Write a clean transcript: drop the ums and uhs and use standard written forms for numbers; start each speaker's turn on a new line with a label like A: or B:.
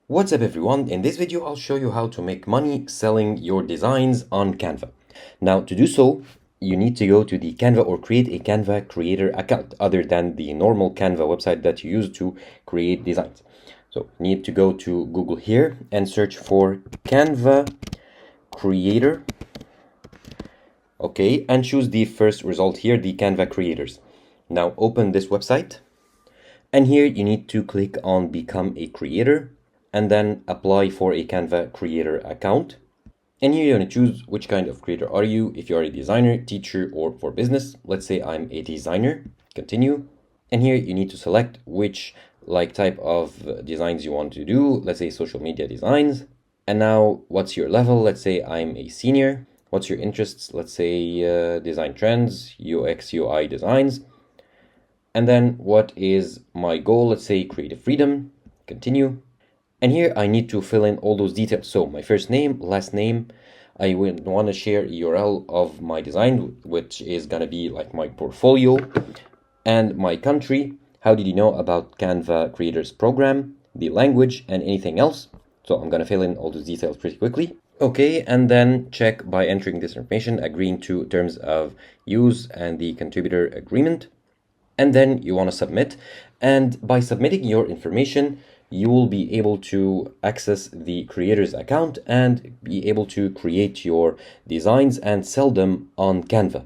A: What's up everyone? In this video, I'll show you how to make money selling your designs on Canva. Now, to do so, you need to go to the Canva or create a Canva creator account other than the normal Canva website that you use to create designs. So you need to go to Google here and search for Canva creator. Okay, and choose the first result here, the Canva creators. Now open this website. And here you need to click on become a creator and then apply for a Canva creator account. And here you're going to choose which kind of creator are you, if you are a designer, teacher, or for business. Let's say I'm a designer. Continue. And here you need to select which type of designs you want to do. Let's say social media designs. And now what's your level? Let's say I'm a senior. What's your interests? Let's say design trends, UX, UI designs. And then what is my goal? Let's say creative freedom. Continue. And here I need to fill in all those details. So my first name, last name, I would want to share a URL of my design, which is going to be like my portfolio, and my country. How did you know about Canva Creators Program, the language, and anything else? So I'm going to fill in all those details pretty quickly. Okay, and then check by entering this information, agreeing to terms of use and the contributor agreement. And then you want to submit. And by submitting your information, you will be able to access the creator's account and be able to create your designs and sell them on Canva.